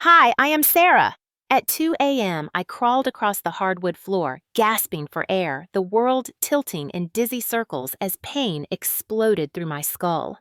Hi, I am Sarah. At 2 a.m., I crawled across the hardwood floor, gasping for air, the world tilting in dizzy circles as pain exploded through my skull.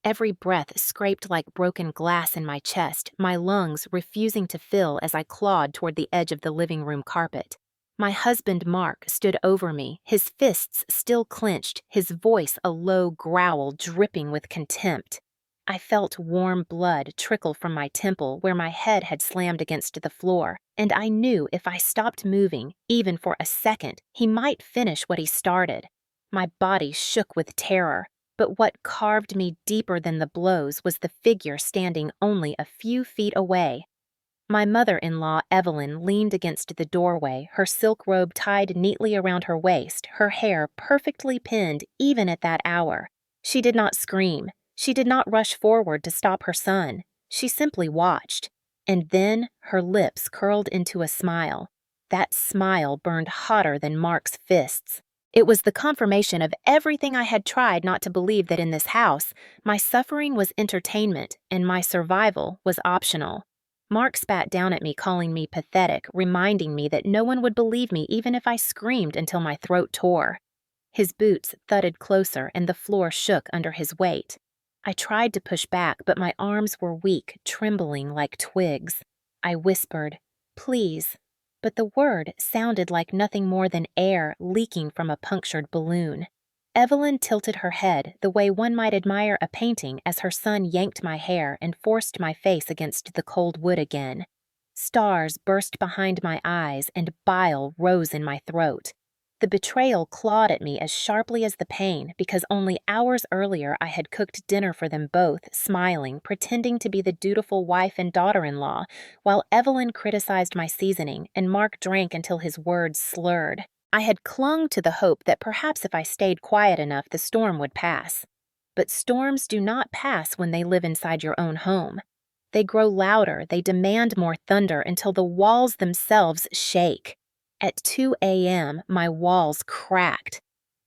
Every breath scraped like broken glass in my chest, my lungs refusing to fill as I clawed toward the edge of the living room carpet. My husband, Mark, stood over me, his fists still clenched, his voice a low growl dripping with contempt. I felt warm blood trickle from my temple where my head had slammed against the floor, and I knew if I stopped moving, even for a second, he might finish what he started. My body shook with terror, but what carved me deeper than the blows was the figure standing only a few feet away. My mother-in-law, Evelyn, leaned against the doorway, her silk robe tied neatly around her waist, her hair perfectly pinned even at that hour. She did not scream. She did not rush forward to stop her son. She simply watched. And then her lips curled into a smile. That smile burned hotter than Mark's fists. It was the confirmation of everything I had tried not to believe, that in this house, my suffering was entertainment and my survival was optional. Mark spat down at me, calling me pathetic, reminding me that no one would believe me even if I screamed until my throat tore. His boots thudded closer and the floor shook under his weight. I tried to push back, but my arms were weak, trembling like twigs. I whispered, "Please," but the word sounded like nothing more than air leaking from a punctured balloon. Evelyn tilted her head the way one might admire a painting as her son yanked my hair and forced my face against the cold wood again. Stars burst behind my eyes and bile rose in my throat. The betrayal clawed at me as sharply as the pain because only hours earlier I had cooked dinner for them both, smiling, pretending to be the dutiful wife and daughter-in-law, while Evelyn criticized my seasoning and Mark drank until his words slurred. I had clung to the hope that perhaps if I stayed quiet enough, the storm would pass. But storms do not pass when they live inside your own home. They grow louder, they demand more thunder until the walls themselves shake. At 2 a.m., my walls cracked.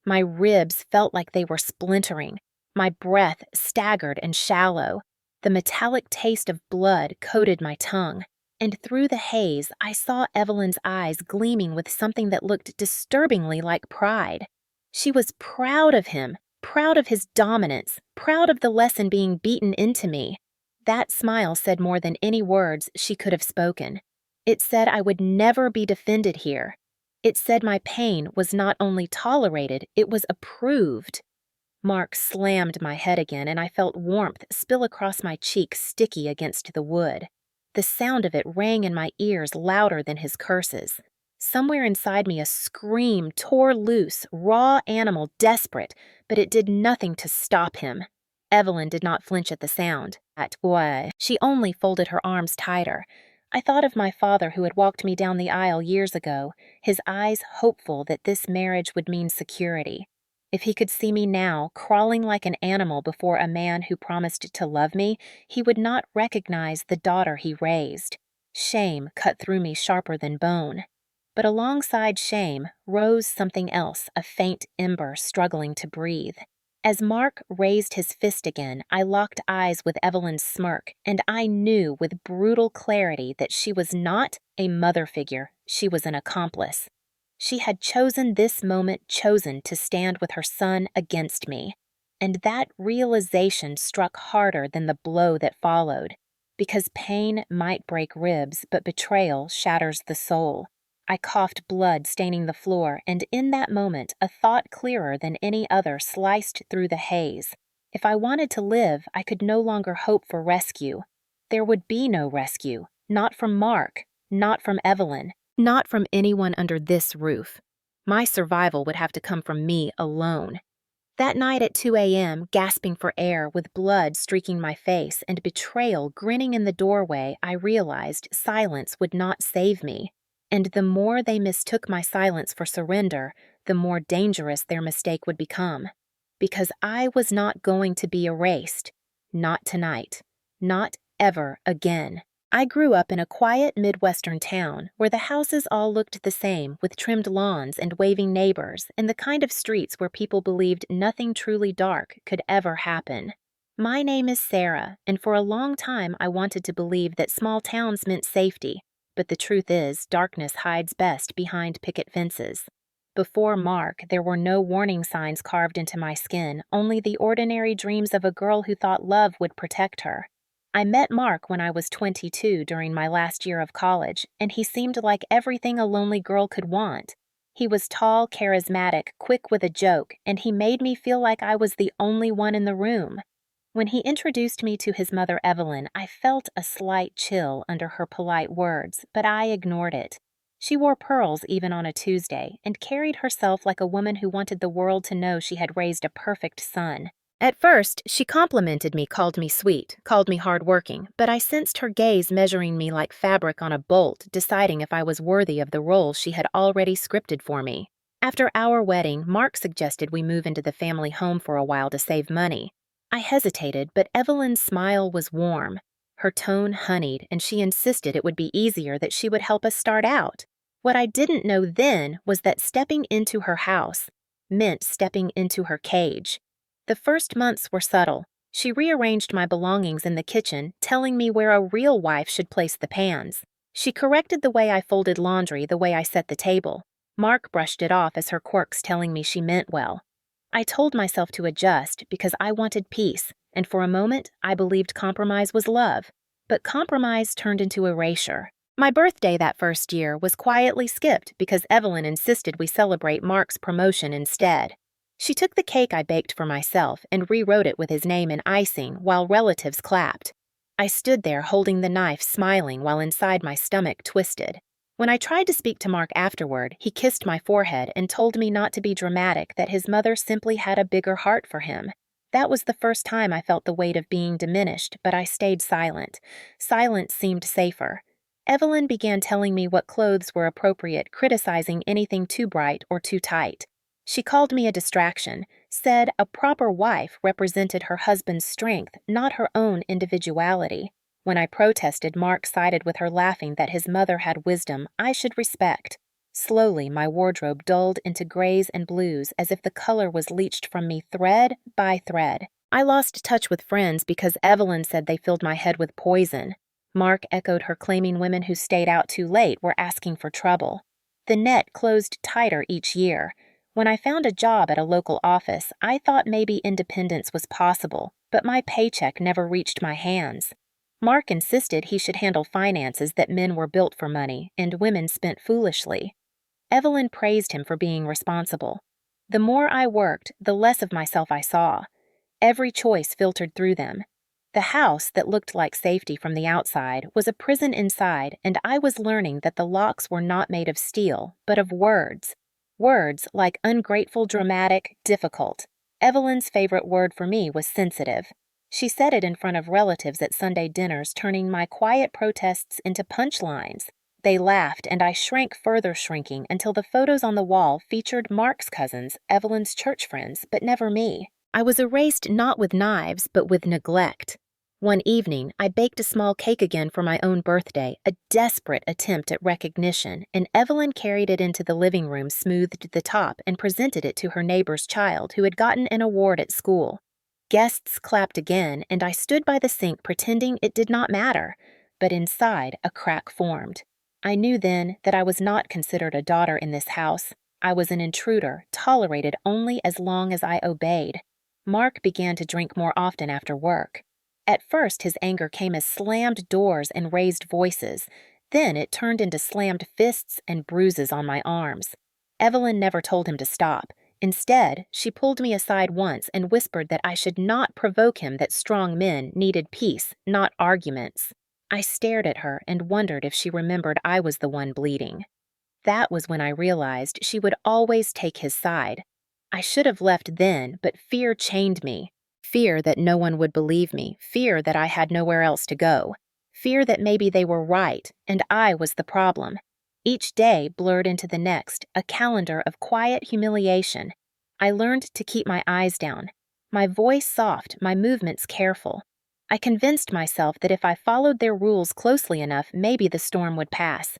My ribs felt like they were splintering. My breath staggered and shallow. The metallic taste of blood coated my tongue. And through the haze, I saw Evelyn's eyes gleaming with something that looked disturbingly like pride. She was proud of him, proud of his dominance, proud of the lesson being beaten into me. That smile said more than any words she could have spoken. It said I would never be defended here. It said my pain was not only tolerated, it was approved. Mark slammed my head again, and I felt warmth spill across my cheek, sticky against the wood. The sound of it rang in my ears louder than his curses. Somewhere inside me a scream tore loose, raw animal, desperate, but it did nothing to stop him. Evelyn did not flinch at the sound. She only folded her arms tighter. I thought of my father who had walked me down the aisle years ago, his eyes hopeful that this marriage would mean security. If he could see me now, crawling like an animal before a man who promised to love me, he would not recognize the daughter he raised. Shame cut through me sharper than bone. But alongside shame rose something else, a faint ember struggling to breathe. As Mark raised his fist again, I locked eyes with Evelyn's smirk, and I knew with brutal clarity that she was not a mother figure, she was an accomplice. She had chosen this moment, chosen to stand with her son against me. And that realization struck harder than the blow that followed, because pain might break ribs, but betrayal shatters the soul. I coughed blood staining the floor, and in that moment, a thought clearer than any other sliced through the haze. If I wanted to live, I could no longer hope for rescue. There would be no rescue, not from Mark, not from Evelyn, not from anyone under this roof. My survival would have to come from me alone. That night at 2 a.m., gasping for air with blood streaking my face and betrayal grinning in the doorway, I realized silence would not save me. And the more they mistook my silence for surrender, the more dangerous their mistake would become. Because I was not going to be erased. Not tonight. Not ever again. I grew up in a quiet Midwestern town where the houses all looked the same, with trimmed lawns and waving neighbors, and the kind of streets where people believed nothing truly dark could ever happen. My name is Sarah, and for a long time I wanted to believe that small towns meant safety, but the truth is, darkness hides best behind picket fences. Before Mark, there were no warning signs carved into my skin, only the ordinary dreams of a girl who thought love would protect her. I met Mark when I was 22 during my last year of college, and he seemed like everything a lonely girl could want. He was tall, charismatic, quick with a joke, and he made me feel like I was the only one in the room. When he introduced me to his mother Evelyn, I felt a slight chill under her polite words, but I ignored it. She wore pearls even on a Tuesday, and carried herself like a woman who wanted the world to know she had raised a perfect son. At first, she complimented me, called me sweet, called me hardworking, but I sensed her gaze measuring me like fabric on a bolt, deciding if I was worthy of the role she had already scripted for me. After our wedding, Mark suggested we move into the family home for a while to save money. I hesitated, but Evelyn's smile was warm. Her tone honeyed, and she insisted it would be easier, that she would help us start out. What I didn't know then was that stepping into her house meant stepping into her cage. The first months were subtle. She rearranged my belongings in the kitchen, telling me where a real wife should place the pans. She corrected the way I folded laundry, the way I set the table. Mark brushed it off as her quirks, telling me she meant well. I told myself to adjust because I wanted peace, and for a moment I believed compromise was love. But compromise turned into erasure. My birthday that first year was quietly skipped because Evelyn insisted we celebrate Mark's promotion instead. She took the cake I baked for myself and rewrote it with his name in icing while relatives clapped. I stood there holding the knife, smiling while inside my stomach twisted. When I tried to speak to Mark afterward, he kissed my forehead and told me not to be dramatic, that his mother simply had a bigger heart for him. That was the first time I felt the weight of being diminished, but I stayed silent. Silence seemed safer. Evelyn began telling me what clothes were appropriate, criticizing anything too bright or too tight. She called me a distraction, said a proper wife represented her husband's strength, not her own individuality. When I protested, Mark sided with her, laughing that his mother had wisdom I should respect. Slowly, my wardrobe dulled into grays and blues, as if the color was leached from me thread by thread. I lost touch with friends because Evelyn said they filled my head with poison. Mark echoed her, claiming women who stayed out too late were asking for trouble. The net closed tighter each year. When I found a job at a local office, I thought maybe independence was possible, but my paycheck never reached my hands. Mark insisted he should handle finances, that men were built for money and women spent foolishly. Evelyn praised him for being responsible. The more I worked, the less of myself I saw. Every choice filtered through them. The house that looked like safety from the outside was a prison inside, and I was learning that the locks were not made of steel, but of words. Words like ungrateful, dramatic, difficult. Evelyn's favorite word for me was sensitive. She said it in front of relatives at Sunday dinners, turning my quiet protests into punchlines. They laughed, and I shrank further, shrinking until the photos on the wall featured Mark's cousins, Evelyn's church friends, but never me. I was erased not with knives, but with neglect. One evening, I baked a small cake again for my own birthday, a desperate attempt at recognition, and Evelyn carried it into the living room, smoothed the top, and presented it to her neighbor's child who had gotten an award at school. Guests clapped again, and I stood by the sink pretending it did not matter, but inside a crack formed. I knew then that I was not considered a daughter in this house. I was an intruder, tolerated only as long as I obeyed. Mark began to drink more often after work. At first, his anger came as slammed doors and raised voices. Then it turned into slammed fists and bruises on my arms. Evelyn never told him to stop. Instead, she pulled me aside once and whispered that I should not provoke him, that strong men needed peace, not arguments. I stared at her and wondered if she remembered I was the one bleeding. That was when I realized she would always take his side. I should have left then, but fear chained me. Fear that no one would believe me, fear that I had nowhere else to go, fear that maybe they were right and I was the problem. Each day blurred into the next, a calendar of quiet humiliation. I learned to keep my eyes down, my voice soft, my movements careful. I convinced myself that if I followed their rules closely enough, maybe the storm would pass.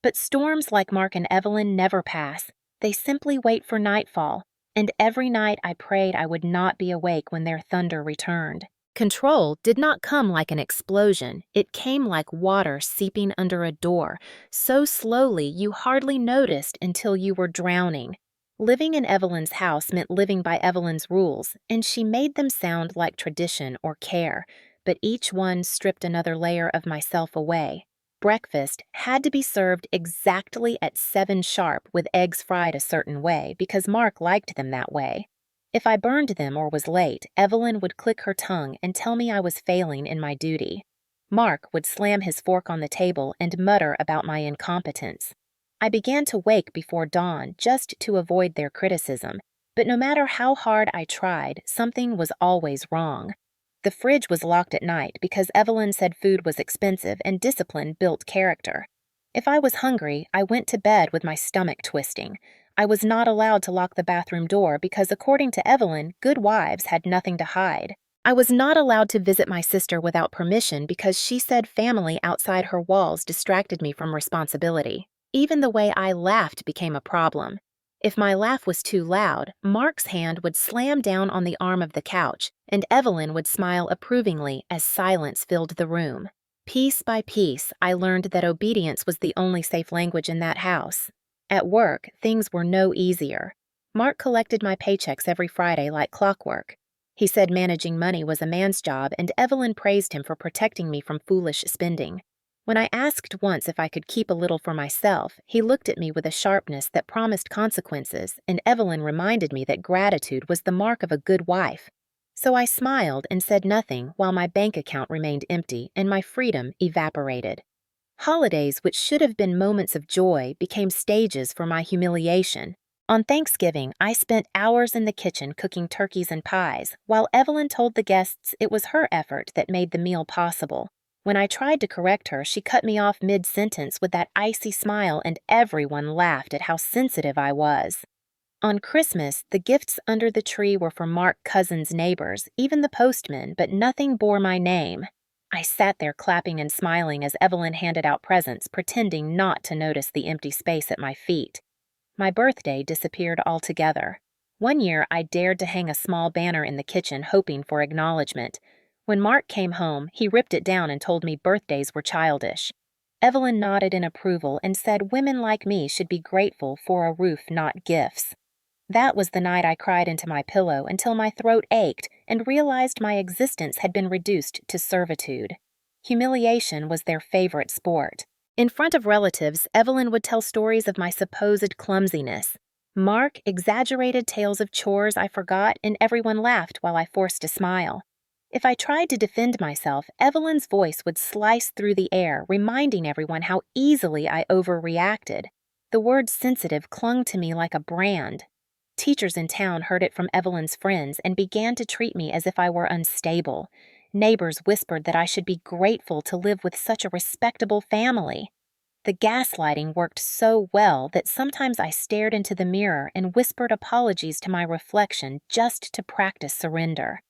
But storms like Mark and Evelyn never pass. They simply wait for nightfall. And every night I prayed I would not be awake when their thunder returned. Control did not come like an explosion, it came like water seeping under a door, so slowly you hardly noticed until you were drowning. Living in Evelyn's house meant living by Evelyn's rules, and she made them sound like tradition or care, but each one stripped another layer of myself away. Breakfast had to be served exactly at 7 sharp with eggs fried a certain way because Mark liked them that way. If I burned them or was late, Evelyn would click her tongue and tell me I was failing in my duty. Mark would slam his fork on the table and mutter about my incompetence. I began to wake before dawn just to avoid their criticism, but no matter how hard I tried, something was always wrong. The fridge was locked at night because Evelyn said food was expensive and discipline built character. If I was hungry, I went to bed with my stomach twisting. I was not allowed to lock the bathroom door because, according to Evelyn, good wives had nothing to hide. I was not allowed to visit my sister without permission because she said family outside her walls distracted me from responsibility. Even the way I laughed became a problem. If my laugh was too loud, Mark's hand would slam down on the arm of the couch, and Evelyn would smile approvingly as silence filled the room. Piece by piece, I learned that obedience was the only safe language in that house. At work, things were no easier. Mark collected my paychecks every Friday like clockwork. He said managing money was a man's job, and Evelyn praised him for protecting me from foolish spending. When I asked once if I could keep a little for myself, he looked at me with a sharpness that promised consequences, and Evelyn reminded me that gratitude was the mark of a good wife. So I smiled and said nothing while my bank account remained empty and my freedom evaporated. Holidays, which should have been moments of joy, became stages for my humiliation. On Thanksgiving, I spent hours in the kitchen cooking turkeys and pies, while Evelyn told the guests it was her effort that made the meal possible. When I tried to correct her, she cut me off mid-sentence with that icy smile, and everyone laughed at how sensitive I was. On Christmas, the gifts under the tree were for Mark Cousin's neighbors, even the postman, but nothing bore my name. I sat there clapping and smiling as Evelyn handed out presents, pretending not to notice the empty space at my feet. My birthday disappeared altogether. One year, I dared to hang a small banner in the kitchen, hoping for acknowledgement. When Mark came home, he ripped it down and told me birthdays were childish. Evelyn nodded in approval and said women like me should be grateful for a roof, not gifts. That was the night I cried into my pillow until my throat ached and realized my existence had been reduced to servitude. Humiliation was their favorite sport. In front of relatives, Evelyn would tell stories of my supposed clumsiness. Mark exaggerated tales of chores I forgot, and everyone laughed while I forced a smile. If I tried to defend myself, Evelyn's voice would slice through the air, reminding everyone how easily I overreacted. The word sensitive clung to me like a brand. Teachers in town heard it from Evelyn's friends and began to treat me as if I were unstable. Neighbors whispered that I should be grateful to live with such a respectable family. The gaslighting worked so well that sometimes I stared into the mirror and whispered apologies to my reflection just to practice surrender.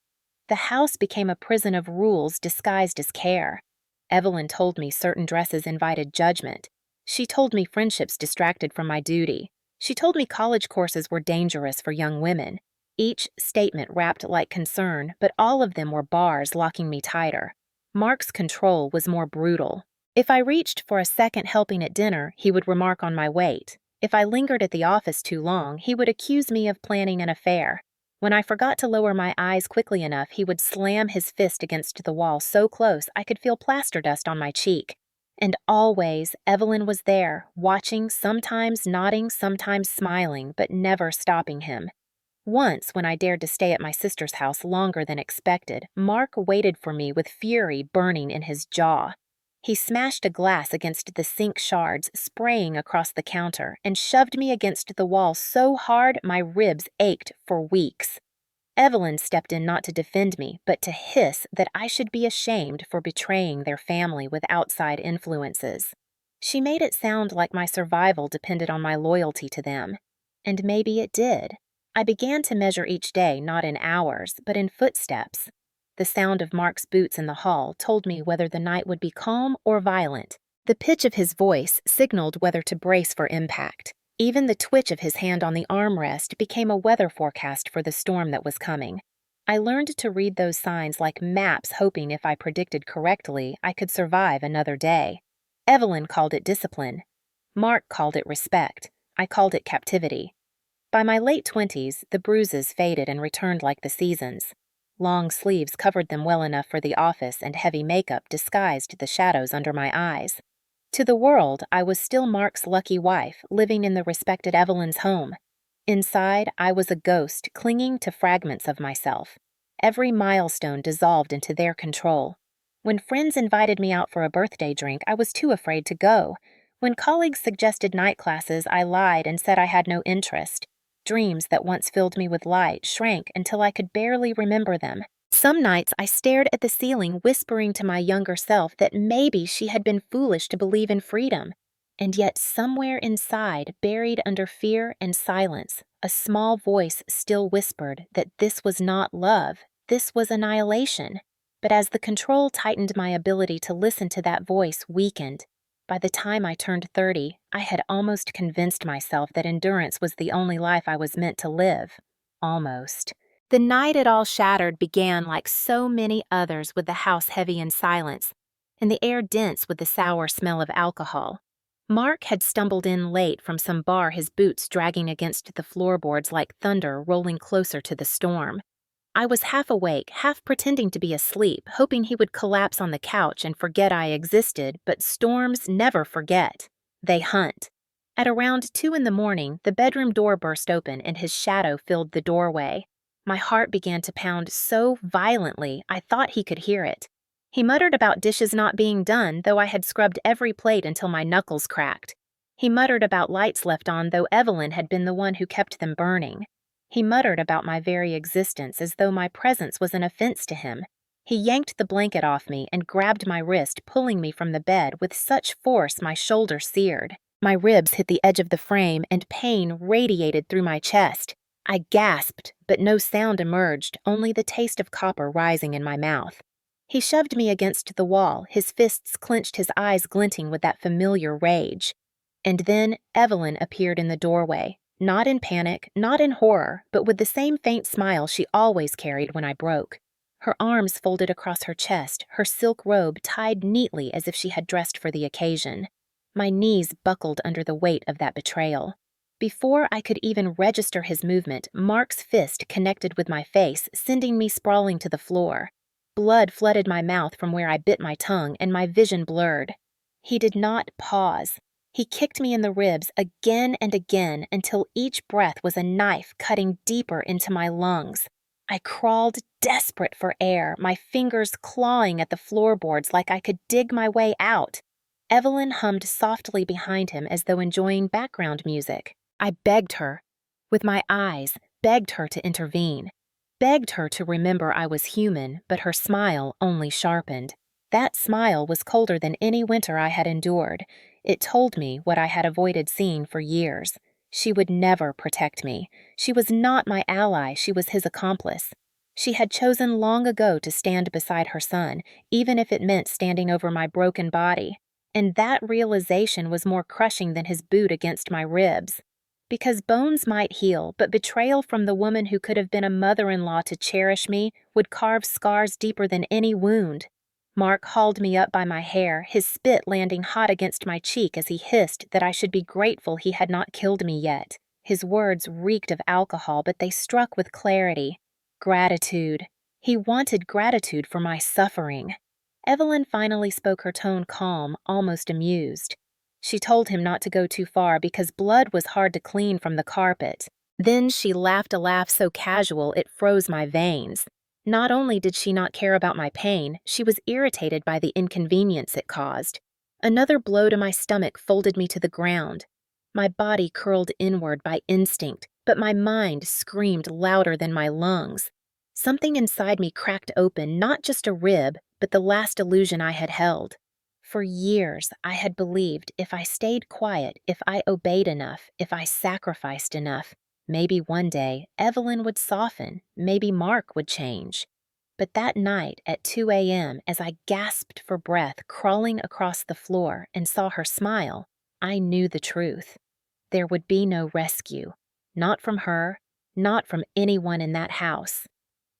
The house became a prison of rules disguised as care. Evelyn told me certain dresses invited judgment. She told me friendships distracted from my duty. She told me college courses were dangerous for young women. Each statement rapped like concern, but all of them were bars locking me tighter. Mark's control was more brutal. If I reached for a second helping at dinner, he would remark on my weight. If I lingered at the office too long, he would accuse me of planning an affair. When I forgot to lower my eyes quickly enough, he would slam his fist against the wall so close I could feel plaster dust on my cheek. And always, Evelyn was there, watching, sometimes nodding, sometimes smiling, but never stopping him. Once, when I dared to stay at my sister's house longer than expected, Mark waited for me with fury burning in his jaw. He smashed a glass against the sink shards, spraying across the counter, and shoved me against the wall so hard my ribs ached for weeks. Evelyn stepped in not to defend me, but to hiss that I should be ashamed for betraying their family with outside influences. She made it sound like my survival depended on my loyalty to them. And maybe it did. I began to measure each day not in hours, but in footsteps. The sound of Mark's boots in the hall told me whether the night would be calm or violent. The pitch of his voice signaled whether to brace for impact. Even the twitch of his hand on the armrest became a weather forecast for the storm that was coming. I learned to read those signs like maps, hoping if I predicted correctly, I could survive another day. Evelyn called it discipline. Mark called it respect. I called it captivity. By my late 20s, the bruises faded and returned like the seasons. Long sleeves covered them well enough for the office, and heavy makeup disguised the shadows under my eyes. To the world, I was still Mark's lucky wife, living in the respected Evelyn's home. Inside, I was a ghost clinging to fragments of myself. Every milestone dissolved into their control. When friends invited me out for a birthday drink, I was too afraid to go. When colleagues suggested night classes, I lied and said I had no interest. Dreams that once filled me with light shrank until I could barely remember them. Some nights I stared at the ceiling, whispering to my younger self that maybe she had been foolish to believe in freedom. And yet somewhere inside, buried under fear and silence, a small voice still whispered that this was not love, this was annihilation. But as the control tightened, my ability to listen to that voice weakened. By the time I turned 30, I had almost convinced myself that endurance was the only life I was meant to live. Almost. The night it all shattered began like so many others, with the house heavy in silence, and the air dense with the sour smell of alcohol. Mark had stumbled in late from some bar, his boots dragging against the floorboards like thunder rolling closer to the storm. I was half awake, half pretending to be asleep, hoping he would collapse on the couch and forget I existed, but storms never forget. They hunt. At around 2 in the morning, the bedroom door burst open and his shadow filled the doorway. My heart began to pound so violently I thought he could hear it. He muttered about dishes not being done, though I had scrubbed every plate until my knuckles cracked. He muttered about lights left on, though Evelyn had been the one who kept them burning. He muttered about my very existence as though my presence was an offense to him. He yanked the blanket off me and grabbed my wrist, pulling me from the bed with such force my shoulder seared. My ribs hit the edge of the frame and pain radiated through my chest. I gasped, but no sound emerged, only the taste of copper rising in my mouth. He shoved me against the wall, his fists clenched, his eyes glinting with that familiar rage. And then Evelyn appeared in the doorway, not in panic, not in horror, but with the same faint smile she always carried when I broke. Her arms folded across her chest, her silk robe tied neatly as if she had dressed for the occasion. My knees buckled under the weight of that betrayal. Before I could even register his movement, Mark's fist connected with my face, sending me sprawling to the floor. Blood flooded my mouth from where I bit my tongue, and my vision blurred. He did not pause. He kicked me in the ribs again and again until each breath was a knife cutting deeper into my lungs. I crawled, desperate for air, my fingers clawing at the floorboards like I could dig my way out. Evelyn hummed softly behind him as though enjoying background music. I begged her, with my eyes, begged her to intervene. Begged her to remember I was human, but her smile only sharpened. That smile was colder than any winter I had endured. It told me what I had avoided seeing for years. She would never protect me. She was not my ally, she was his accomplice. She had chosen long ago to stand beside her son, even if it meant standing over my broken body. And that realization was more crushing than his boot against my ribs. Because bones might heal, but betrayal from the woman who could have been a mother-in-law to cherish me would carve scars deeper than any wound. Mark hauled me up by my hair, his spit landing hot against my cheek as he hissed that I should be grateful he had not killed me yet. His words reeked of alcohol, but they struck with clarity. Gratitude. He wanted gratitude for my suffering. Evelyn finally spoke, her tone calm, almost amused. She told him not to go too far because blood was hard to clean from the carpet. Then she laughed a laugh so casual it froze my veins. Not only did she not care about my pain, she was irritated by the inconvenience it caused. Another blow to my stomach folded me to the ground. My body curled inward by instinct, but my mind screamed louder than my lungs. Something inside me cracked open, not just a rib, but the last illusion I had held. For years, I had believed if I stayed quiet, if I obeyed enough, if I sacrificed enough, maybe one day Evelyn would soften, maybe Mark would change. But that night at 2 a.m., as I gasped for breath, crawling across the floor, and saw her smile, I knew the truth. There would be no rescue. Not from her, not from anyone in that house.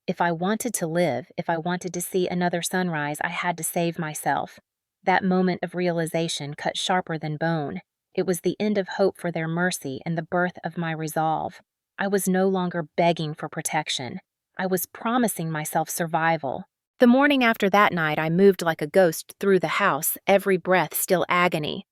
If I wanted to live, if I wanted to see another sunrise, I had to save myself. That moment of realization cut sharper than bone. It was the end of hope for their mercy and the birth of my resolve. I was no longer begging for protection. I was promising myself survival. The morning after that night, I moved like a ghost through the house, every breath still agony,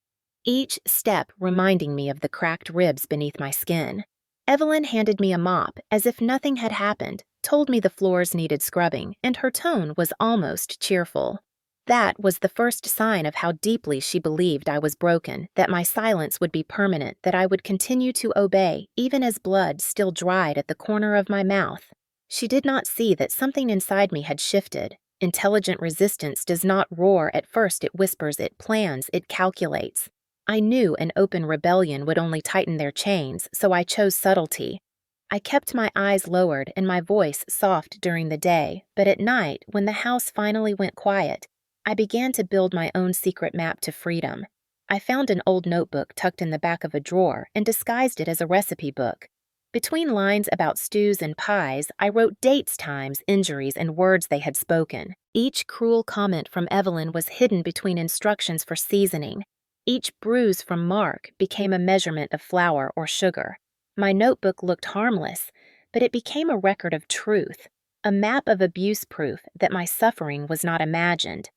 each step reminding me of the cracked ribs beneath my skin. Evelyn handed me a mop as if nothing had happened, told me the floors needed scrubbing, and her tone was almost cheerful. That was the first sign of how deeply she believed I was broken, that my silence would be permanent, that I would continue to obey, even as blood still dried at the corner of my mouth. She did not see that something inside me had shifted. Intelligent resistance does not roar at first, it whispers, it plans, it calculates. I knew an open rebellion would only tighten their chains, so I chose subtlety. I kept my eyes lowered and my voice soft during the day, but at night, when the house finally went quiet, I began to build my own secret map to freedom. I found an old notebook tucked in the back of a drawer and disguised it as a recipe book. Between lines about stews and pies, I wrote dates, times, injuries, and words they had spoken. Each cruel comment from Evelyn was hidden between instructions for seasoning. Each bruise from Mark became a measurement of flour or sugar. My notebook looked harmless, but it became a record of truth, a map of abuse proof that my suffering was not imagined.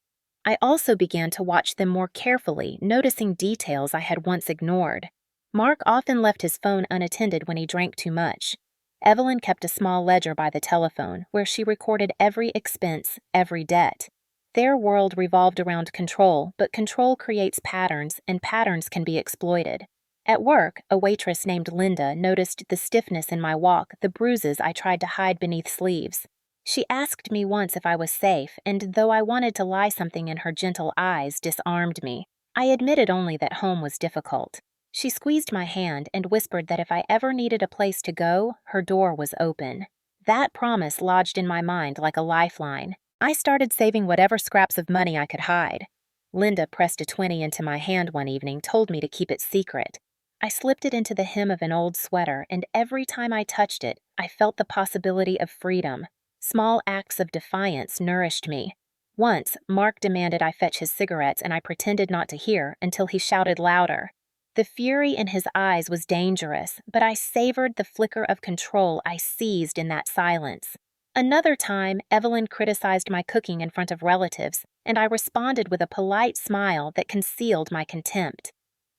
I also began to watch them more carefully, noticing details I had once ignored. Mark often left his phone unattended when he drank too much. Evelyn kept a small ledger by the telephone where she recorded every expense, every debt. Their world revolved around control, but control creates patterns, and patterns can be exploited. At work, a waitress named Linda noticed the stiffness in my walk, the bruises I tried to hide beneath sleeves. She asked me once if I was safe, and though I wanted to lie, something in her gentle eyes disarmed me. I admitted only that home was difficult. She squeezed my hand and whispered that if I ever needed a place to go, her door was open. That promise lodged in my mind like a lifeline. I started saving whatever scraps of money I could hide. Linda pressed a 20 into my hand one evening, told me to keep it secret. I slipped it into the hem of an old sweater, and every time I touched it, I felt the possibility of freedom. Small acts of defiance nourished me. Once, Mark demanded I fetch his cigarettes, and I pretended not to hear until he shouted louder. The fury in his eyes was dangerous, but I savored the flicker of control I seized in that silence. Another time, Evelyn criticized my cooking in front of relatives, and I responded with a polite smile that concealed my contempt.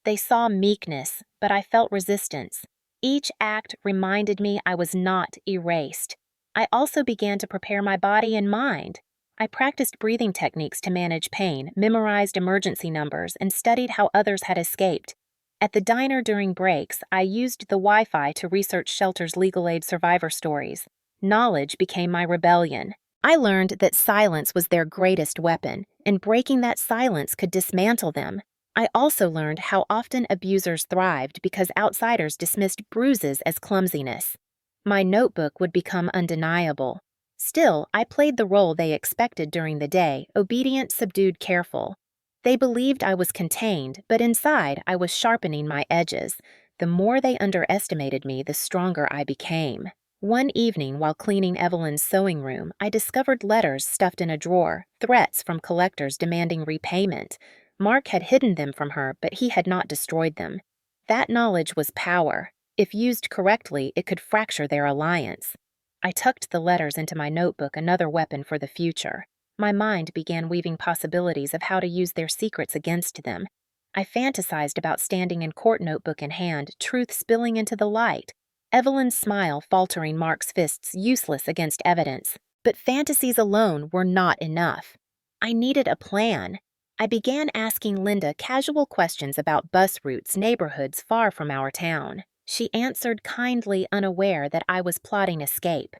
They saw meekness, but I felt resistance. Each act reminded me I was not erased. I also began to prepare my body and mind. I practiced breathing techniques to manage pain, memorized emergency numbers, and studied how others had escaped. At the diner during breaks, I used the Wi-Fi to research shelters' legal aid survivor stories. Knowledge became my rebellion. I learned that silence was their greatest weapon, and breaking that silence could dismantle them. I also learned how often abusers thrived because outsiders dismissed bruises as clumsiness. My notebook would become undeniable. Still, I played the role they expected during the day, obedient, subdued, careful. They believed I was contained, but inside I was sharpening my edges. The more they underestimated me, the stronger I became. One evening, while cleaning Evelyn's sewing room, I discovered letters stuffed in a drawer, threats from collectors demanding repayment. Mark had hidden them from her, but he had not destroyed them. That knowledge was power. If used correctly, it could fracture their alliance. I tucked the letters into my notebook, another weapon for the future. My mind began weaving possibilities of how to use their secrets against them. I fantasized about standing in court, notebook in hand, truth spilling into the light. Evelyn's smile faltering, Mark's fists useless against evidence. But fantasies alone were not enough. I needed a plan. I began asking Linda casual questions about bus routes, neighborhoods far from our town. She answered kindly, unaware that I was plotting escape.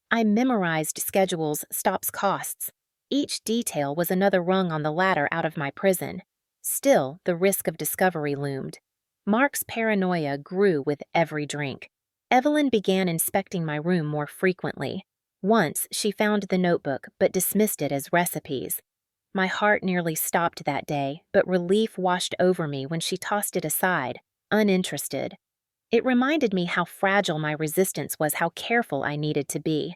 I memorized schedules, stops, costs. Each detail was another rung on the ladder out of my prison. Still, the risk of discovery loomed. Mark's paranoia grew with every drink. Evelyn began inspecting my room more frequently. Once, she found the notebook, but dismissed it as recipes. My heart nearly stopped that day, but relief washed over me when she tossed it aside, uninterested. It reminded me how fragile my resistance was, how careful I needed to be.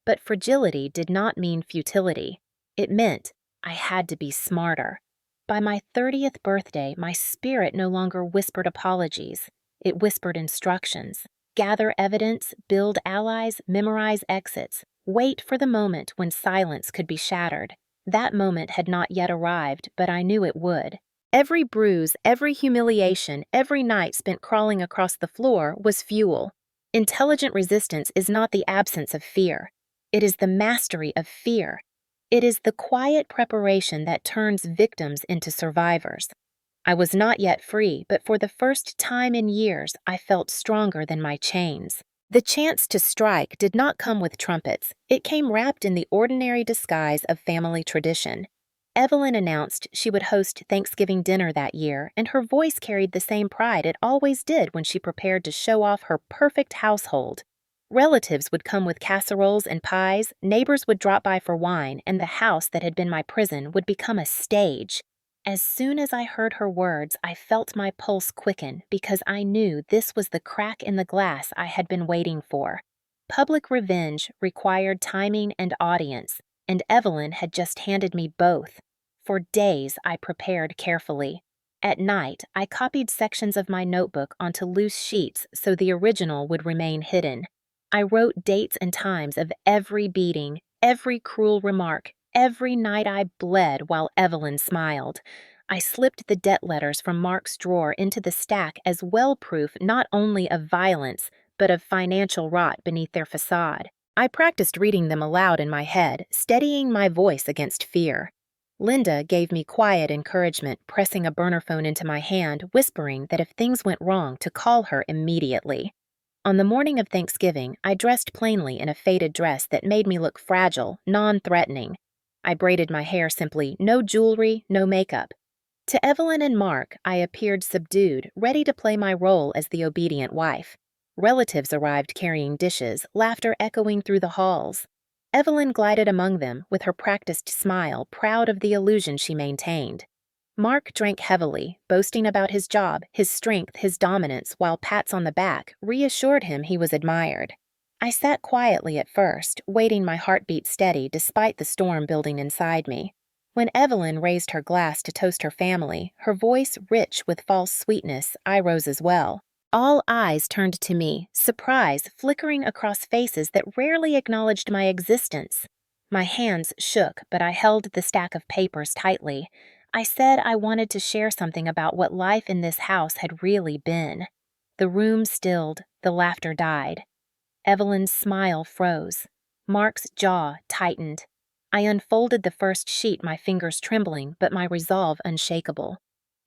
But fragility did not mean futility. It meant I had to be smarter. By my 30th birthday, my spirit no longer whispered apologies. It whispered instructions. Gather evidence, build allies, memorize exits. Wait for the moment when silence could be shattered. That moment had not yet arrived, but I knew it would. Every bruise, every humiliation, every night spent crawling across the floor was fuel. Intelligent resistance is not the absence of fear. It is the mastery of fear. It is the quiet preparation that turns victims into survivors. I was not yet free, but for the first time in years, I felt stronger than my chains. The chance to strike did not come with trumpets. It came wrapped in the ordinary disguise of family tradition. Evelyn announced she would host Thanksgiving dinner that year, and her voice carried the same pride it always did when she prepared to show off her perfect household. Relatives would come with casseroles and pies, neighbors would drop by for wine, and the house that had been my prison would become a stage. As soon as I heard her words, I felt my pulse quicken because I knew this was the crack in the glass I had been waiting for. Public revenge required timing and audience, and Evelyn had just handed me both. For days, I prepared carefully. At night, I copied sections of my notebook onto loose sheets so the original would remain hidden. I wrote dates and times of every beating, every cruel remark, every night I bled while Evelyn smiled. I slipped the debt letters from Mark's drawer into the stack as well proof not only of violence, but of financial rot beneath their facade. I practiced reading them aloud in my head, steadying my voice against fear. Linda gave me quiet encouragement, pressing a burner phone into my hand, whispering that if things went wrong, to call her immediately. On the morning of Thanksgiving, I dressed plainly in a faded dress that made me look fragile, non-threatening. I braided my hair simply, no jewelry, no makeup. To Evelyn and Mark, I appeared subdued, ready to play my role as the obedient wife. Relatives arrived carrying dishes, laughter echoing through the halls. Evelyn glided among them, with her practiced smile, proud of the illusion she maintained. Mark drank heavily, boasting about his job, his strength, his dominance, while pats on the back reassured him he was admired. I sat quietly at first, waiting my heartbeat steady despite the storm building inside me. When Evelyn raised her glass to toast her family, her voice rich with false sweetness, I rose as well. All eyes turned to me, surprise flickering across faces that rarely acknowledged my existence. My hands shook, but I held the stack of papers tightly. I said I wanted to share something about what life in this house had really been. The room stilled, the laughter died. Evelyn's smile froze. Mark's jaw tightened. I unfolded the first sheet, my fingers trembling, but my resolve unshakable.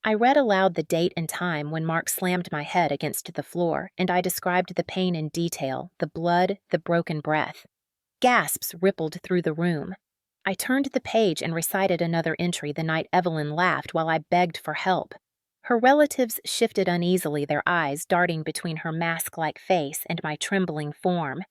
I read aloud the date and time when Mark slammed my head against the floor, and I described the pain in detail, the blood, the broken breath. Gasps rippled through the room. I turned the page and recited another entry the night Evelyn laughed while I begged for help. Her relatives shifted uneasily, their eyes darting between her mask-like face and my trembling form.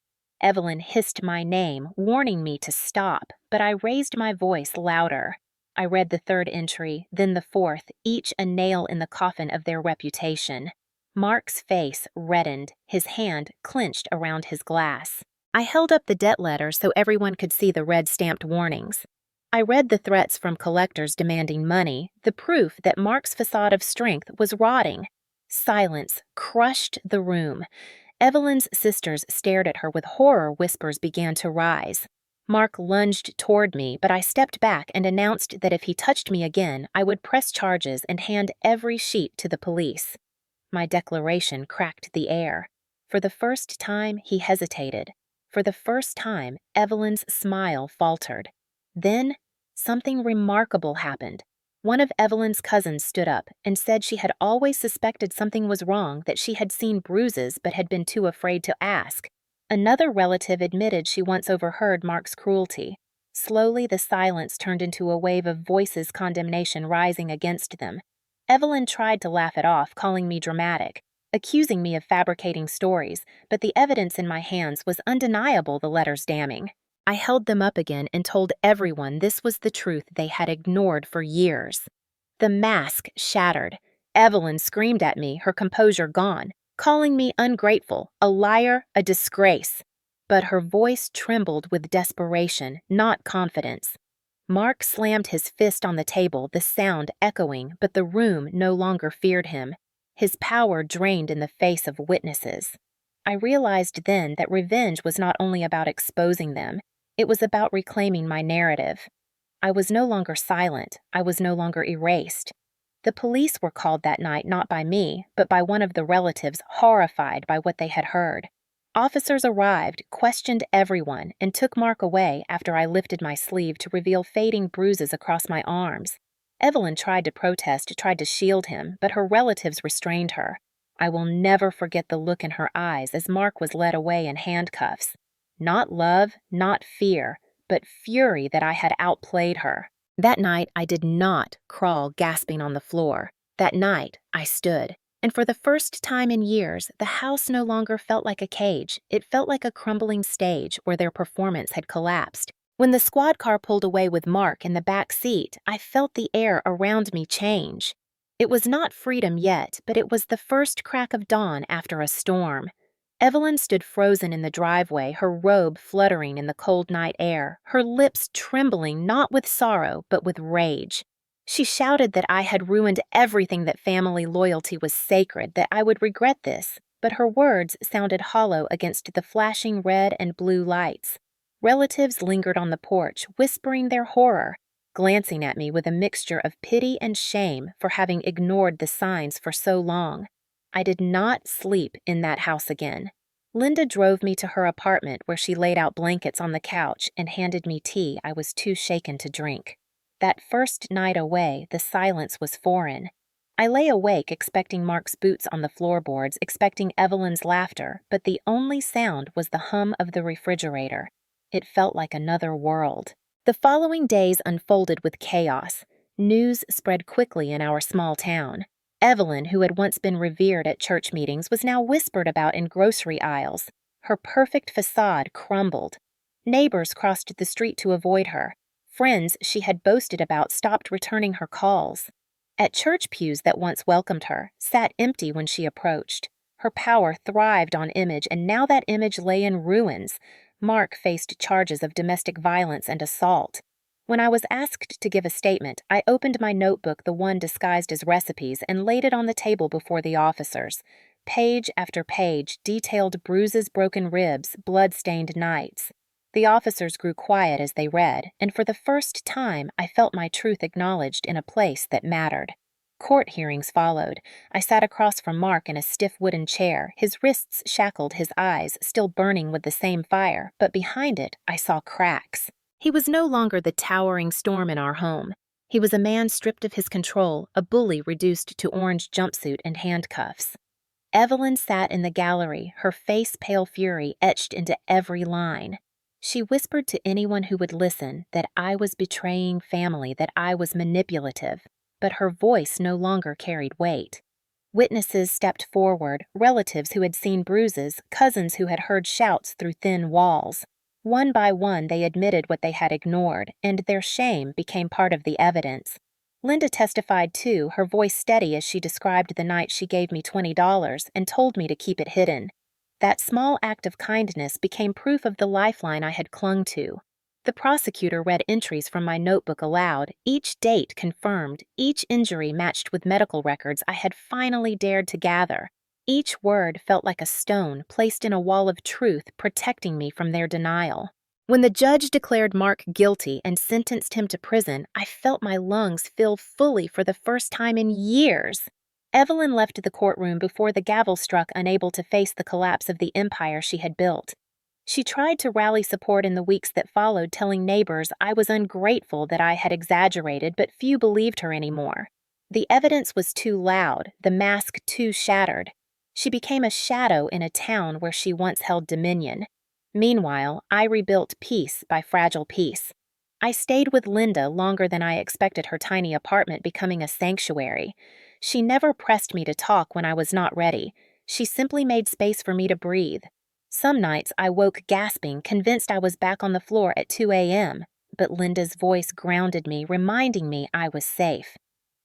Evelyn hissed my name, warning me to stop, but I raised my voice louder. I read the third entry, then the fourth, each a nail in the coffin of their reputation. Mark's face reddened, his hand clenched around his glass. I held up the debt letter so everyone could see the red-stamped warnings. I read the threats from collectors demanding money, the proof that Mark's facade of strength was rotting. Silence crushed the room. Evelyn's sisters stared at her with horror. Whispers began to rise. Mark lunged toward me, but I stepped back and announced that if he touched me again, I would press charges and hand every sheet to the police. My declaration cracked the air. For the first time, he hesitated. For the first time, Evelyn's smile faltered. Then, something remarkable happened. One of Evelyn's cousins stood up and said she had always suspected something was wrong, that she had seen bruises but had been too afraid to ask. Another relative admitted she once overheard Mark's cruelty. Slowly, the silence turned into a wave of voices, condemnation rising against them. Evelyn tried to laugh it off, calling me dramatic, accusing me of fabricating stories, but the evidence in my hands was undeniable, the letters damning. I held them up again and told everyone this was the truth they had ignored for years. The mask shattered. Evelyn screamed at me, her composure gone, calling me ungrateful, a liar, a disgrace. but her voice trembled with desperation, not confidence. Mark slammed his fist on the table, the sound echoing, but the room no longer feared him. His power drained in the face of witnesses. I realized then that revenge was not only about exposing them, it was about reclaiming my narrative. I was no longer silent, I was no longer erased. The police were called that night not by me, but by one of the relatives horrified by what they had heard. Officers arrived, questioned everyone, and took Mark away after I lifted my sleeve to reveal fading bruises across my arms. Evelyn tried to protest, tried to shield him, but her relatives restrained her. I will never forget the look in her eyes as Mark was led away in handcuffs. Not love, not fear, but fury that I had outplayed her. That night, I did not crawl gasping on the floor. That night, I stood. And for the first time in years, the house no longer felt like a cage. It felt like a crumbling stage where their performance had collapsed. When the squad car pulled away with Mark in the back seat, I felt the air around me change. It was not freedom yet, but it was the first crack of dawn after a storm. Evelyn stood frozen in the driveway, her robe fluttering in the cold night air, her lips trembling not with sorrow, but with rage. She shouted that I had ruined everything, that family loyalty was sacred, that I would regret this, but her words sounded hollow against the flashing red and blue lights. Relatives lingered on the porch, whispering their horror, glancing at me with a mixture of pity and shame for having ignored the signs for so long. I did not sleep in that house again. Linda drove me to her apartment where she laid out blankets on the couch and handed me tea I was too shaken to drink. That first night away, the silence was foreign. I lay awake expecting Mark's boots on the floorboards, expecting Evelyn's laughter, but the only sound was the hum of the refrigerator. It felt like another world. The following days unfolded with chaos. News spread quickly in our small town. Evelyn, who had once been revered at church meetings, was now whispered about in grocery aisles. Her perfect facade crumbled. Neighbors crossed the street to avoid her. Friends she had boasted about stopped returning her calls. At church pews that once welcomed her sat empty when she approached. Her power thrived on image, and now that image lay in ruins. Mark faced charges of domestic violence and assault. When I was asked to give a statement, I opened my notebook, the one disguised as recipes, and laid it on the table before the officers. Page after page detailed bruises, broken ribs, blood-stained nights. The officers grew quiet as they read, and for the first time I felt my truth acknowledged in a place that mattered. Court hearings followed. I sat across from Mark in a stiff wooden chair, his wrists shackled, his eyes still burning with the same fire, but behind it I saw cracks. He was no longer the towering storm in our home. He was a man stripped of his control, a bully reduced to orange jumpsuit and handcuffs. Evelyn sat in the gallery, her face pale fury etched into every line. She whispered to anyone who would listen that I was betraying family, that I was manipulative, but her voice no longer carried weight. Witnesses stepped forward, relatives who had seen bruises, cousins who had heard shouts through thin walls. One by one, they admitted what they had ignored, and their shame became part of the evidence. Linda testified too, her voice steady as she described the night she gave me $20 and told me to keep it hidden. That small act of kindness became proof of the lifeline I had clung to. The prosecutor read entries from my notebook aloud, each date confirmed, each injury matched with medical records I had finally dared to gather. Each word felt like a stone placed in a wall of truth, protecting me from their denial. When the judge declared Mark guilty and sentenced him to prison, I felt my lungs fill fully for the first time in years. Evelyn left the courtroom before the gavel struck, unable to face the collapse of the empire she had built. She tried to rally support in the weeks that followed, telling neighbors I was ungrateful, that I had exaggerated, but few believed her anymore. The evidence was too loud, the mask too shattered. She became a shadow in a town where she once held dominion. Meanwhile, I rebuilt piece by fragile piece. I stayed with Linda longer than I expected, her tiny apartment becoming a sanctuary. She never pressed me to talk when I was not ready. She simply made space for me to breathe. Some nights I woke gasping, convinced I was back on the floor at 2 a.m., but Linda's voice grounded me, reminding me I was safe.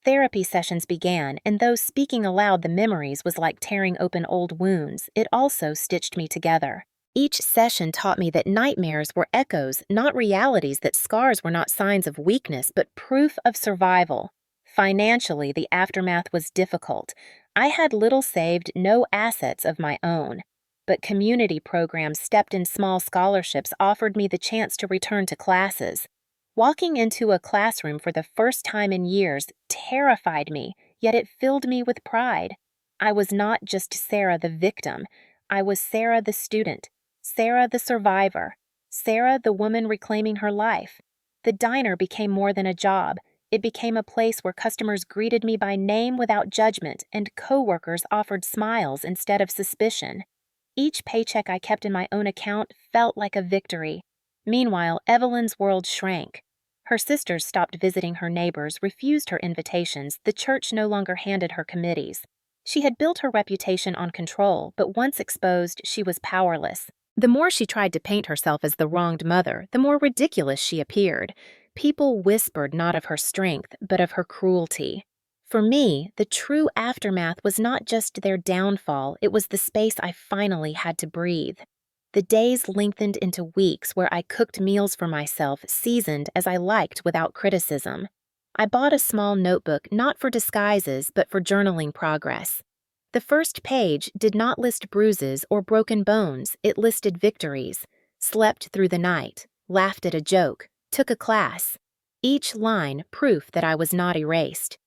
Therapy sessions began, and though speaking aloud the memories was like tearing open old wounds, it also stitched me together. Each session taught me that nightmares were echoes, not realities, that scars were not signs of weakness, but proof of survival. Financially, the aftermath was difficult. I had little saved, no assets of my own. But community programs stepped in, small scholarships offered me the chance to return to classes. Walking into a classroom for the first time in years terrified me, yet it filled me with pride. I was not just Sarah the victim. I was Sarah the student, Sarah the survivor, Sarah the woman reclaiming her life. The diner became more than a job. It became a place where customers greeted me by name without judgment, and coworkers offered smiles instead of suspicion. Each paycheck I kept in my own account felt like a victory. Meanwhile, Evelyn's world shrank. Her sisters stopped visiting her neighbors, refused her invitations, the church no longer handed her committees. She had built her reputation on control, but once exposed, she was powerless. The more she tried to paint herself as the wronged mother, the more ridiculous she appeared. People whispered not of her strength, but of her cruelty. For me, the true aftermath was not just their downfall, it was the space I finally had to breathe. The days lengthened into weeks where I cooked meals for myself, seasoned as I liked without criticism. I bought a small notebook not for disguises, but for journaling progress. The first page did not list bruises or broken bones, it listed victories. Slept through the night, laughed at a joke, took a class. Each line proof that I was not erased.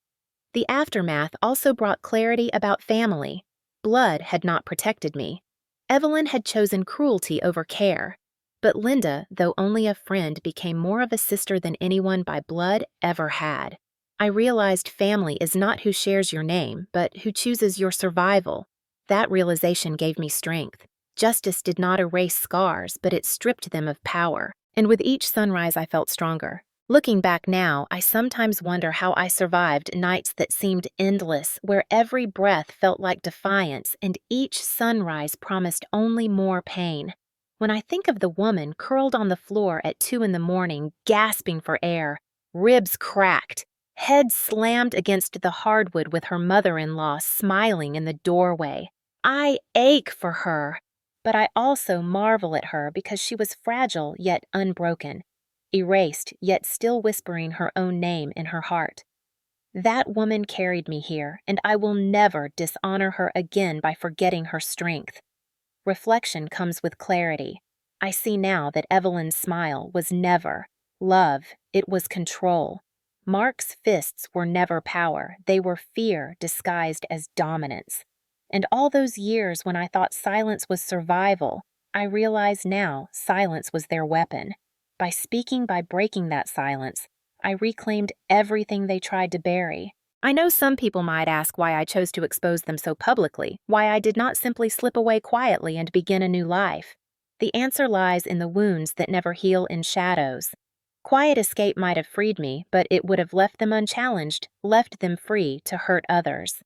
The aftermath also brought clarity about family. Blood had not protected me. Evelyn had chosen cruelty over care. But Linda, though only a friend, became more of a sister than anyone by blood ever had. I realized family is not who shares your name, but who chooses your survival. That realization gave me strength. Justice did not erase scars, but it stripped them of power. And with each sunrise, I felt stronger. Looking back now, I sometimes wonder how I survived nights that seemed endless, where every breath felt like defiance and each sunrise promised only more pain. When I think of the woman curled on the floor at 2 a.m, gasping for air, ribs cracked, head slammed against the hardwood with her mother-in-law smiling in the doorway, I ache for her. But I also marvel at her because she was fragile yet unbroken. Erased, yet still whispering her own name in her heart. That woman carried me here, and I will never dishonor her again by forgetting her strength. Reflection comes with clarity. I see now that Evelyn's smile was never love, it was control. Mark's fists were never power, they were fear disguised as dominance. And all those years when I thought silence was survival, I realize now silence was their weapon. By speaking, by breaking that silence, I reclaimed everything they tried to bury. I know some people might ask why I chose to expose them so publicly, why I did not simply slip away quietly and begin a new life. The answer lies in the wounds that never heal in shadows. Quiet escape might have freed me, but it would have left them unchallenged, left them free to hurt others.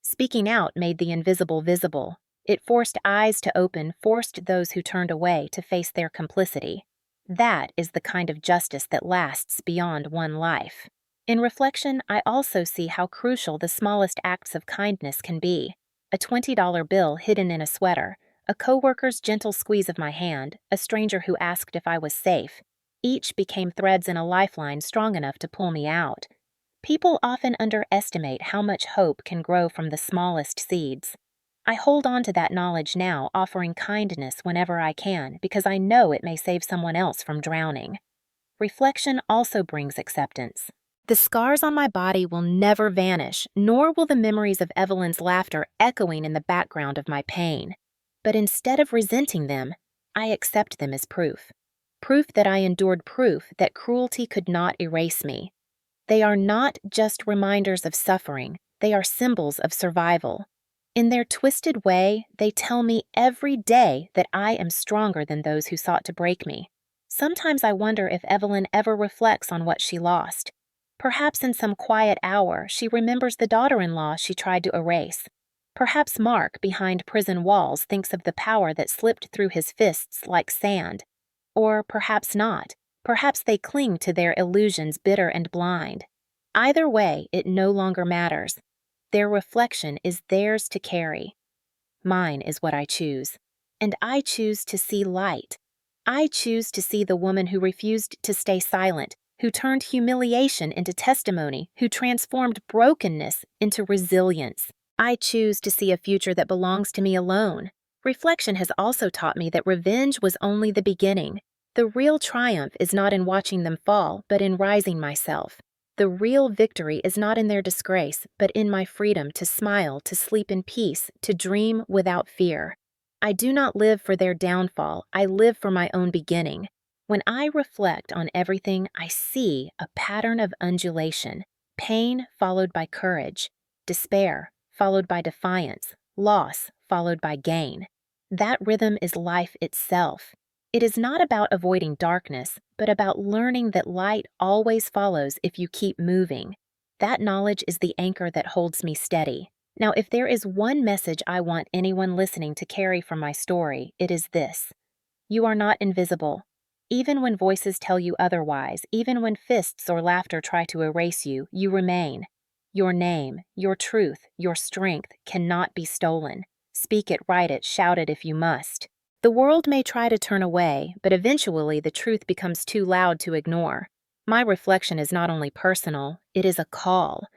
Speaking out made the invisible visible. It forced eyes to open, forced those who turned away to face their complicity. That is the kind of justice that lasts beyond one life. In reflection, I also see how crucial the smallest acts of kindness can be. A $20 bill hidden in a sweater, a coworker's gentle squeeze of my hand, a stranger who asked if I was safe. Each became threads in a lifeline strong enough to pull me out. People often underestimate how much hope can grow from the smallest seeds. I hold on to that knowledge now, offering kindness whenever I can, because I know it may save someone else from drowning. Reflection also brings acceptance. The scars on my body will never vanish, nor will the memories of Evelyn's laughter echoing in the background of my pain. But instead of resenting them, I accept them as proof. Proof that I endured, proof that cruelty could not erase me. They are not just reminders of suffering, they are symbols of survival. In their twisted way, they tell me every day that I am stronger than those who sought to break me. Sometimes I wonder if Evelyn ever reflects on what she lost. Perhaps in some quiet hour, she remembers the daughter-in-law she tried to erase. Perhaps Mark, behind prison walls, thinks of the power that slipped through his fists like sand. Or perhaps not. Perhaps they cling to their illusions bitter and blind. Either way, it no longer matters. Their reflection is theirs to carry. Mine is what I choose. and I choose to see light. I choose to see the woman who refused to stay silent, who turned humiliation into testimony, who transformed brokenness into resilience. I choose to see a future that belongs to me alone. Reflection has also taught me that revenge was only the beginning. The real triumph is not in watching them fall, but in rising myself. The real victory is not in their disgrace, but in my freedom to smile, to sleep in peace, to dream without fear. I do not live for their downfall, I live for my own beginning. When I reflect on everything, I see a pattern of undulation: pain followed by courage, despair followed by defiance, loss followed by gain. That rhythm is life itself. It is not about avoiding darkness, but about learning that light always follows if you keep moving. That knowledge is the anchor that holds me steady. Now, if there is one message I want anyone listening to carry from my story, it is this: you are not invisible. Even when voices tell you otherwise, even when fists or laughter try to erase you, you remain. Your name, your truth, your strength cannot be stolen. Speak it, write it, shout it if you must. The world may try to turn away, but eventually the truth becomes too loud to ignore. My reflection is not only personal, it is a call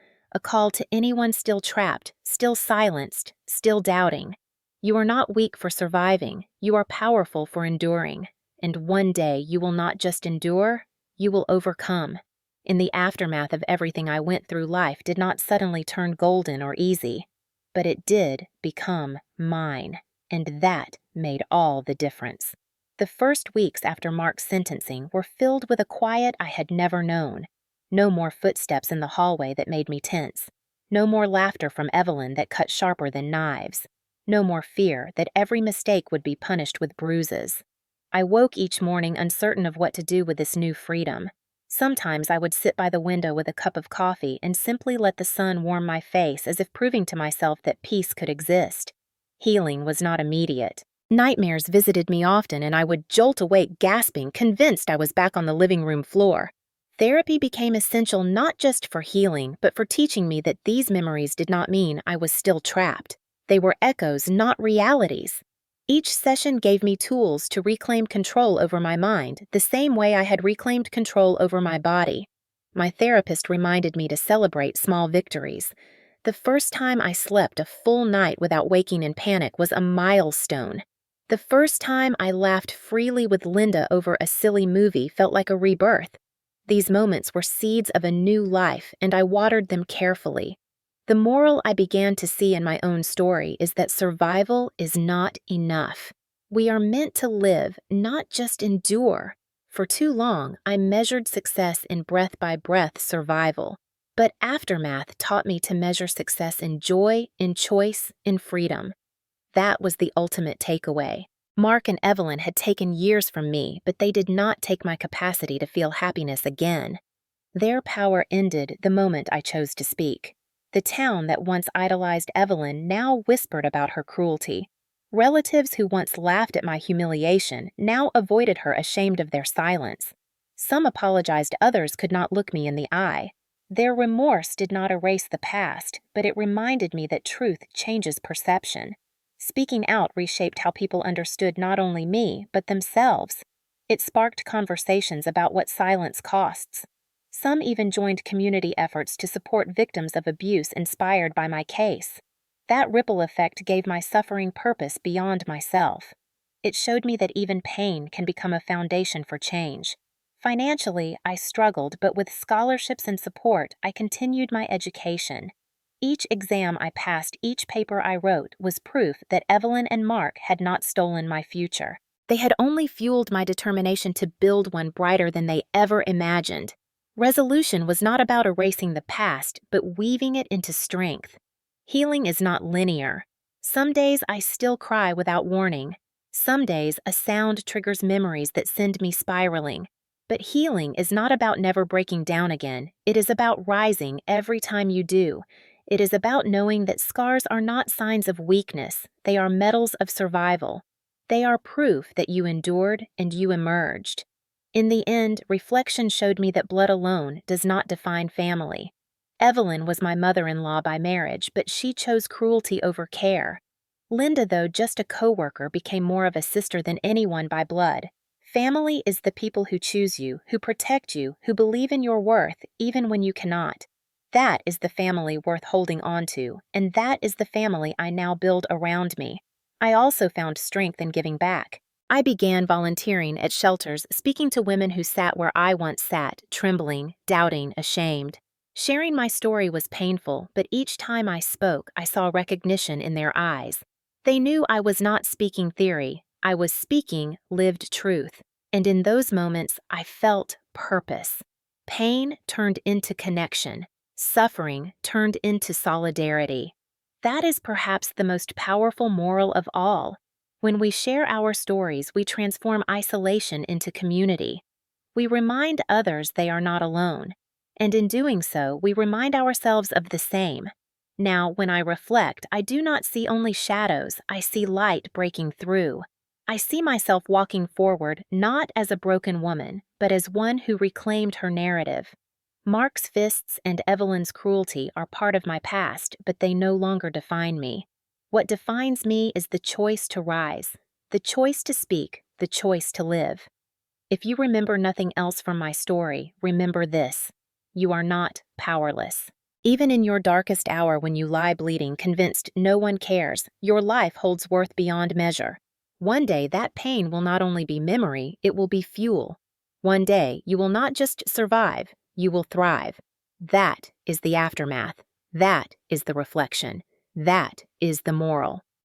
to anyone still trapped, still silenced, still doubting. You are not weak for surviving, you are powerful for enduring. And one day you will not just endure, you will overcome. In the aftermath of everything I went through, life did not suddenly turn golden or easy, but it did become mine. And that made all the difference. The first weeks after Mark's sentencing were filled with a quiet I had never known. No more footsteps in the hallway that made me tense. No more laughter from Evelyn that cut sharper than knives. No more fear that every mistake would be punished with bruises. I woke each morning uncertain of what to do with this new freedom. Sometimes I would sit by the window with a cup of coffee and simply let the sun warm my face, as if proving to myself that peace could exist. Healing was not immediate. Nightmares visited me often, and I would jolt awake gasping, convinced I was back on the living room floor. Therapy became essential not just for healing, but for teaching me that these memories did not mean I was still trapped. They were echoes, not realities. Each session gave me tools to reclaim control over my mind, the same way I had reclaimed control over my body. My therapist reminded me to celebrate small victories. The first time I slept a full night without waking in panic was a milestone. The first time I laughed freely with Linda over a silly movie felt like a rebirth. These moments were seeds of a new life, and I watered them carefully. The moral I began to see in my own story is that survival is not enough. We are meant to live, not just endure. For too long, I measured success in breath-by-breath survival. But aftermath taught me to measure success in joy, in choice, in freedom. That was the ultimate takeaway. Mark and Evelyn had taken years from me, but they did not take my capacity to feel happiness again. Their power ended the moment I chose to speak. The town that once idolized Evelyn now whispered about her cruelty. Relatives who once laughed at my humiliation now avoided her, ashamed of their silence. Some apologized, others could not look me in the eye. Their remorse did not erase the past, but it reminded me that truth changes perception. Speaking out reshaped how people understood not only me, but themselves. It sparked conversations about what silence costs. Some even joined community efforts to support victims of abuse inspired by my case. That ripple effect gave my suffering purpose beyond myself. It showed me that even pain can become a foundation for change. Financially, I struggled, but with scholarships and support, I continued my education. Each exam I passed, each paper I wrote, was proof that Evelyn and Mark had not stolen my future. They had only fueled my determination to build one brighter than they ever imagined. Resolution was not about erasing the past, but weaving it into strength. Healing is not linear. Some days I still cry without warning. Some days a sound triggers memories that send me spiraling. But healing is not about never breaking down again. It is about rising every time you do. It is about knowing that scars are not signs of weakness. They are medals of survival. They are proof that you endured and you emerged. In the end, reflection showed me that blood alone does not define family. Evelyn was my mother-in-law by marriage, but she chose cruelty over care. Linda, though just a coworker, became more of a sister than anyone by blood. Family is the people who choose you, who protect you, who believe in your worth even when you cannot. That is the family worth holding on to, and that is the family I now build around me. I also found strength in giving back. I began volunteering at shelters, speaking to women who sat where I once sat, trembling, doubting, ashamed. Sharing my story was painful, but each time I spoke, I saw recognition in their eyes. They knew I was not speaking theory, I was speaking lived truth. And in those moments, I felt purpose. Pain turned into connection. Suffering turned into solidarity. That is perhaps the most powerful moral of all. When we share our stories, we transform isolation into community. We remind others they are not alone. And in doing so, we remind ourselves of the same. Now, when I reflect, I do not see only shadows, I see light breaking through. I see myself walking forward not as a broken woman, but as one who reclaimed her narrative. Mark's fists and Evelyn's cruelty are part of my past, but they no longer define me. What defines me is the choice to rise, the choice to speak, the choice to live. If you remember nothing else from my story, remember this: you are not powerless. Even in your darkest hour, when you lie bleeding, convinced no one cares, your life holds worth beyond measure. One day, that pain will not only be memory, it will be fuel. One day, you will not just survive, you will thrive. That is the aftermath. That is the reflection. That is the moral.